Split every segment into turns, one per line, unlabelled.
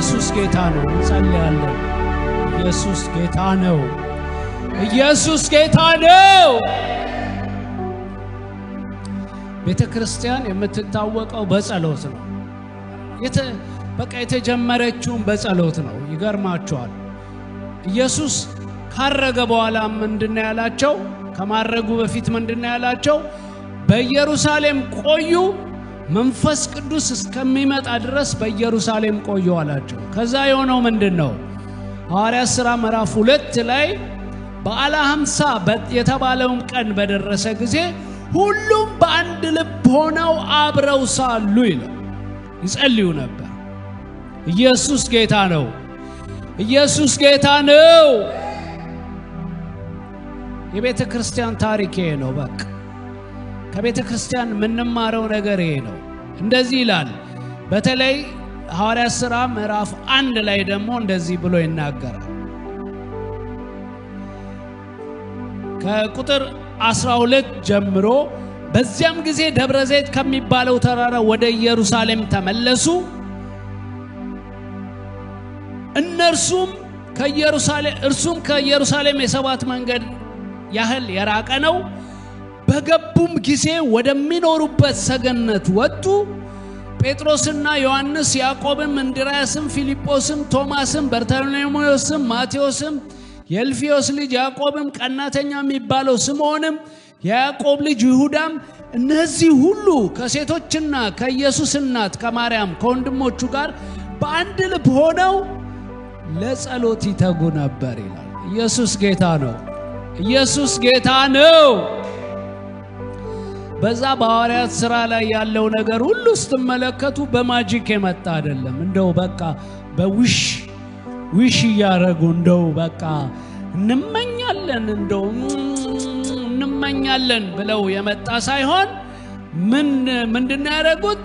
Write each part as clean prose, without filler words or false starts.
ኢየሱስ ጌታ ነው። እንጸልያለን። ኢየሱስ ጌታ ነው። ኢየሱስ ጌታ ነው። ቤተክርስቲያን የምትታወቀው በጸሎት ነው። በቃ የተጀመረችው በጸሎት ነው። ይገርማችኋል። ኢየሱስ ካረገ በኋላ ምንድነው ያላቸው? ከማረጉ በፊት ምንድነው ያላቸው? በኢየሩሳሌም ቆዩ፣ መንፈስ ቅዱስ እስከሚመጣ ድረስ በኢየሩሳሌም ቆዩ አላቸው። ከዛ የሆነው ምንድነው? ሐዋርያት ሥራ ምዕራፍ 2 ላይ በዓለ ሃምሳ የተባለውን ቀን በደረሰ ጊዜ ሁሉም በአንድ ልብ ሆነው አብረው ሳሉ ይጸልዩ ነበር። ኢየሱስ ጌታ ነው። ኢየሱስ ጌታ ነው። የቤተ ክርስቲያን ታሪክ ይሄ ነው። በቃ ከቤተ ክርስቲያን የምንማረው ነገር ይሄ ነው። እንደዚህ ይላል። በተለይ ሐዋርያት ሥራ ምዕራፍ 1 ላይ ደግሞ እንደዚህ ብሎ ይናገራል። ከቁጥር 12 ጀምሮ በዚያም ጊዜ ደብረ ዘይት ከሚባለው ተራራ ወደ ኢየሩሳሌም ተመለሱ። እርሱም ከኢየሩሳሌም የ7 መንገድ ያህል የራቀ ነው። በገቡም ጊዜ ወደሚኖሩበት ሰገነት ወጡ። ጴጥሮስና ዮሐንስ፣ ያዕቆብም፣ እንድርያስም፣ ፊልጶስም፣ ቶማስም፣ በርተሎሜዎስም፣ ማቴዎስም፣ የእልፍዮስ ልጅ ያዕቆብም፣ ቀናተኛ የሚባለው ስምዖንም፣ የያዕቆብ ልጅ ይሁዳም፣ እነዚህ ሁሉ ከሴቶችና ከኢየሱስ እናት ከማርያም ከወንድሞቹ ጋር በአንድ ልብ ሆነው ለጸሎት ይተጉ ነበር ይላል። ኢየሱስ ጌታ ነው። ኢየሱስ ጌታ ነው። በዛ በሐዋርያት ሥራ ላይ ያለው ነገር ሁሉ ስትመለከቱ በማጂክ የመጣ አይደለም። እንደው በቃ በዊሽ ያረጉ እንደው በቃ እንመኛለን ብለው የመጣ ሳይሆን ምንድነው ያደረጉት?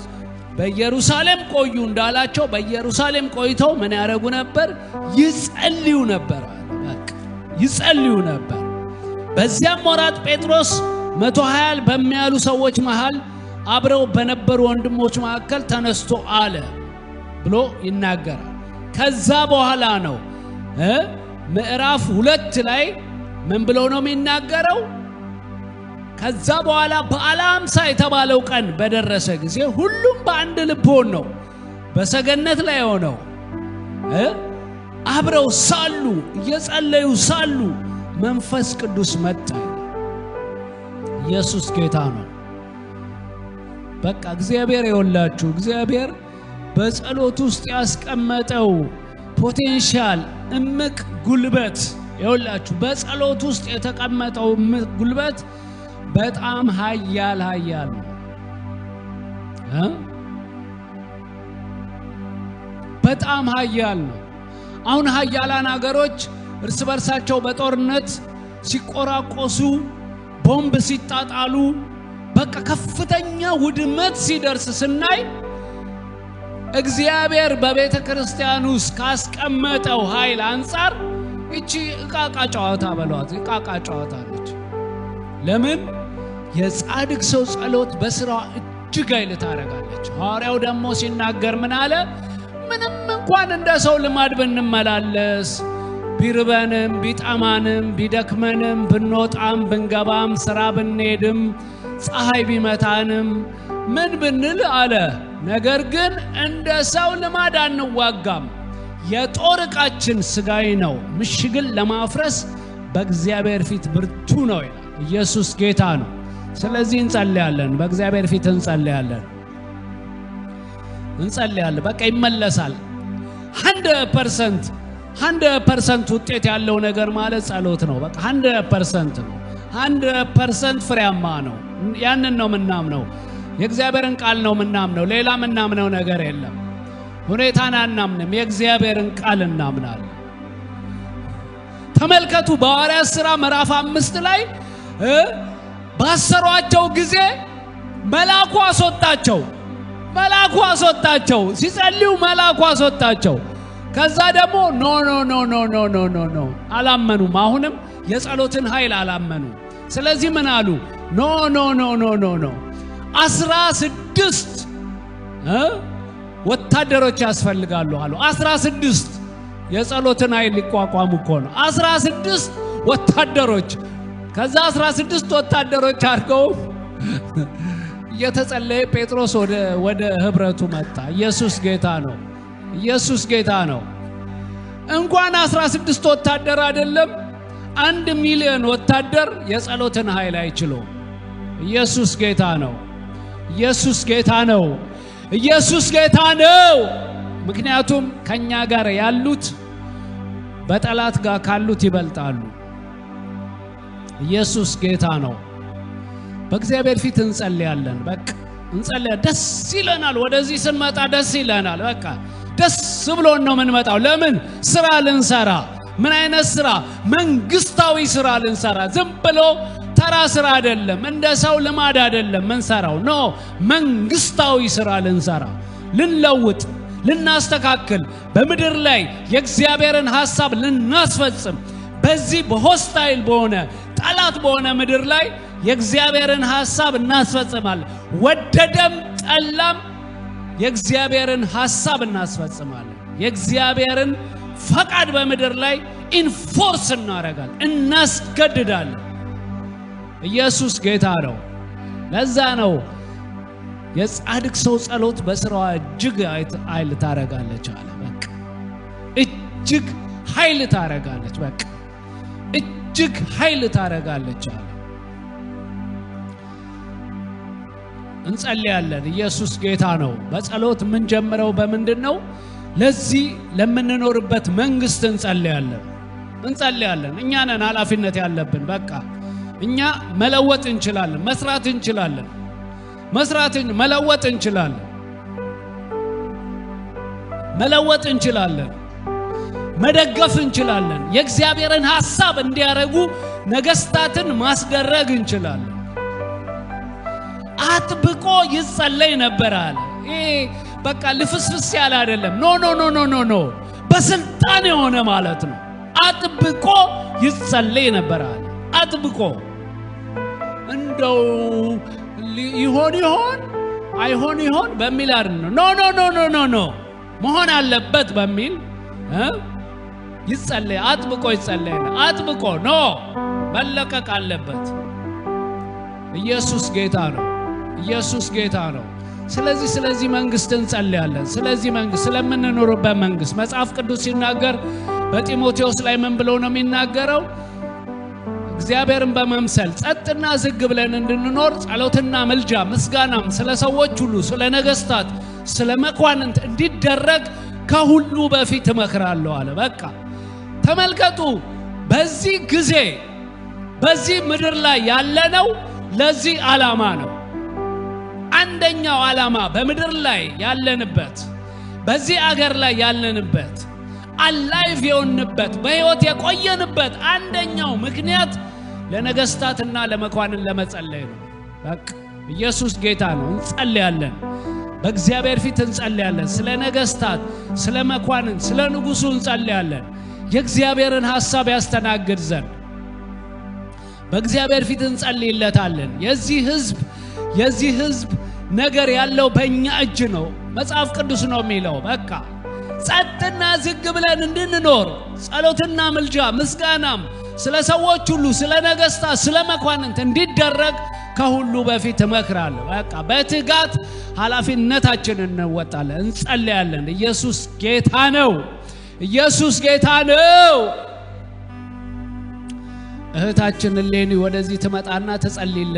በኢየሩሳሌም ቆዩ እንዳላቸው በኢየሩሳሌም ቆይተው ምን ያደርጉ ነበር? ይጸልዩ ነበር። በቃ ይጸልዩ ነበር። በዚያም ወራት ጴጥሮስ 120 በሚያሉ ሰዎች መሃል አብረው በነበሩ ወንድሞች መካከል ተነስቶ አለ ብሎ ይናገራል። ከዛ በኋላ ነው ምዕራፍ 2 ላይ ምን ብሎ ነው የሚናገረው? ከዛ በኋላ በዓለ ሃምሳ የተባለው ቀን በደረሰ ጊዜ ሁሉም በአንድ ልብ ሆነው በሰገነት ላይ ሆነው አብረው ሳሉ እየጸለዩ ሳሉ መንፈስ ቅዱስ መጣ። ኢየሱስ ጌታ ነው። በቃ እግዚአብሔር ይወላችሁ። እግዚአብሔር በጸሎት ውስጥ ያስቀመጠው ፖቴንሻል እምቅ ጉልበት ይወላችሁ። በጸሎት ውስጥ የተቀመጠው እምቅ ጉልበት በጣም ኃያል ነው። በጣም ኃያል ነው። አሁን ኃያላን ሀገሮች እርስ በርሳቸው በጦርነት ሲቆራቆሱ፣ ቦምብ ሲጣጣሉ፣ በቃ ከፍተኛ ውድመት ሲደርስ ስናይ እግዚአብሔር በቤተ ክርስቲያን ውስጥ ካስቀመጠው ኃይል አንፃር እቺ ዕቃቃ ጨዋታ በሏት፣ ዕቃቃ ጨዋታ ነች። ለምን? የጻድቅ ሰው ጸሎት በስራው እጅግ ኃይል ታረጋለች። ሐዋርያው ደግሞ ሲናገር ምን አለ? ምንም እንኳን እንደ ሰው ልማድ ብንመላለስ፣ ቢርበንም ቢጠማንም ቢደክመንም ብንወጣም ብንገባም ስራ ብንሄድም ፀሐይ ቢመታንም ምን ብንል አለ፣ ነገር ግን እንደ ሰው ልማድ አንዋጋም። የጦር ዕቃችን ሥጋዊ ነው፣ ምሽግን ለማፍረስ በእግዚአብሔር ፊት ብርቱ ነው ይላል። ኢየሱስ ጌታ ነው። ስለዚህ እንጸልያለን፣ በእግዚአብሔር ፊት እንጸልያለን። በቃ ይመለሳል። 100% ውጤት ያለው ነገር ማለት ጸሎት ነው። በቃ 100% ነው። 100% ፍሬያማ ነው። ያንን ነው ምናምነው። የእግዚአብሔርን ቃል ነው ምናምነው። ሌላ ምናምነው ነገር የለም። ሁኔታን አናምንም። የእግዚአብሔርን ቃል እናምናለን። ተመልከቱ፣ በሐዋርያት ሥራ ምዕራፍ 5 ላይ ባሰሯቸው ጊዜ መልአኩ አስወጣቸው። ሲጸልዩ መልአኩ አስወጣቸው። ከዛ ደግሞ ኖ አላመኑም። አሁንም የጸሎትን ኃይል አላመኑ። ስለዚህ ምን አሉ? ኖ 16 ወታደሮች ያስፈልጋሉ አሉ። 16 የጸሎትን ኃይል ሊቋቋሙ እኮ ነው 16 ወታደሮች። ከዛ 16 ወታደሮች አድርገው እየተጸለየ ጴጥሮስ ወደ ህብረቱ መጣ። ኢየሱስ ጌታ ነው። ኢየሱስ ጌታ ነው። እንኳን 16 ወታደር አይደለም 1 ሚሊዮን ወታደር የጸሎትን ኃይል አይችሉም። ኢየሱስ ጌታ ነው። ኢየሱስ ጌታ ነው። ኢየሱስ ጌታ ነው። ምክንያቱም ከኛ ጋር ያሉት በጠላት ጋር ካሉት ይበልጣሉ። ኢየሱስ ጌታ ነው። በእግዚአብሔር ፊት እንጸልያለን። በቃ እንጸልያለን። ደስ ይለናል። ወደዚህ ስንመጣ ደስ ይለናል። በቃ ደስ ብሎን ነው የምንመጣው። ለምን? ስራ ልንሰራ። ምን አይነት ስራ? መንግስታዊ ስራ ልንሰራ። ዝም ብሎ ተራ ስራ አይደለም፣ እንደ ሰው ልማድ አይደለም ምንሰራው። ኖ መንግስታዊ ስራ ልንሰራ፣ ልንለውጥ፣ ልናስተካክል፣ በምድር ላይ የእግዚአብሔርን ሐሳብ ልናስፈጽም፣ በዚህ በሆስታይል በሆነ ጠላት በሆነ ምድር ላይ የእግዚአብሔርን ሐሳብ እናስፈጽማለን። ወደደም ጠላም የእግዚአብሔርን ሐሳብ እናስፈጽማለን። የእግዚአብሔርን ፈቃድ በምድር ላይ ኢንፎርስ እናረጋለን፣ እናስገድዳለን። ኢየሱስ ጌታ ነው። ለዛ ነው የጻድቅ ሰው ጸሎት በስራዋ እጅግ ኃይል ታረጋለች አለ። በቃ እጅግ ኃይል ታረጋለች። በቃ እጅግ ኃይል ታረጋለች አለ። እንጸልያለን። ኢየሱስ ጌታ ነው። በጸሎት ምን ጀምረው በምንድነው? ለዚህ ለምንኖርበት መንግስት እንጸልያለን። እኛ ነን ኃላፊነት ያለብን። በቃ እኛ መለወጥ እንችላለን፣ መስራት እንችላለን፣ መለወጥ እንችላለን፣ መደገፍ እንችላለን። የእግዚአብሔርን ሐሳብ እንዲያረጉ ነገስታትን ማስደረግ እንችላለን። አጥብቆ ይጸለይ ነበር አለ። ይሄ በቃ ልፍስፍስ ያለ አይደለም። ኖ በስልጣን የሆነ ማለት ነው። አጥብቆ ይጸለይ ነበር አለ። አጥብቆ እንደው አይሆን በሚል አይደለም። ኖ መሆን አለበት በሚል ይጸለይ። አጥብቆ ይጸለይ። አጥብቆ መለቀቅ አለበት። ኢየሱስ ጌታ ነው። ኢየሱስ ጌታ ነው። ስለዚህ መንግስት እንጸልያለን። ስለዚህ መንግስት፣ ስለምንኖርበት መንግስት መጽሐፍ ቅዱስ ሲናገር በጢሞቴዎስ ላይ ምን ብሎ ነው የሚናገረው? እግዚአብሔርን በመምሰል ጸጥና ዝግ ብለን እንድንኖር ጸሎትና መልጃ ምስጋናም ስለ ሰዎች ሁሉ፣ ስለ ነገስታት፣ ስለ መኳንንት እንዲደረግ ከሁሉ በፊት እመክራለሁ አለ። በቃ ተመልከቱ፣ በዚህ ጊዜ በዚህ ምድር ላይ ያለነው ለዚህ ዓላማ ነው። አንደኛው ዓላማ በምድር ላይ ያለንበት፣ በዚህ አገር ላይ ያለንበት፣ አላይቭ የሆንበት፣ በሕይወት የቆየንበት አንደኛው ምክንያት ለነገስታትና ለመኳንን ለመጸለይ ነው። በቃ ኢየሱስ ጌታ ነው። እንጸልያለን። በእግዚአብሔር ፊት እንጸልያለን። ስለ ነገስታት፣ ስለ መኳንን፣ ስለ ንጉሱ እንጸልያለን። የእግዚአብሔርን ሐሳብ ያስተናግድ ዘንድ በእግዚአብሔር ፊት እንጸልይለታለን። የዚህ ህዝብ ነገር ያለው በእኛ እጅ ነው። መጽሐፍ ቅዱስ ነው የሚለው። በቃ ጸጥና ዝግ ብለን እንድንኖር ጸሎትና ምልጃ ምስጋናም ስለ ሰዎች ሁሉ፣ ስለ ነገስታት፣ ስለ መኳንንት እንዲደረግ ከሁሉ በፊት እመክራለሁ። በቃ በትጋት ኃላፊነታችንን እንወጣለን፣ እንጸልያለን። ኢየሱስ ጌታ ነው። ኢየሱስ ጌታ ነው። እህታችን ሌኒ ወደዚህ ትመጣና ትጸልይልን።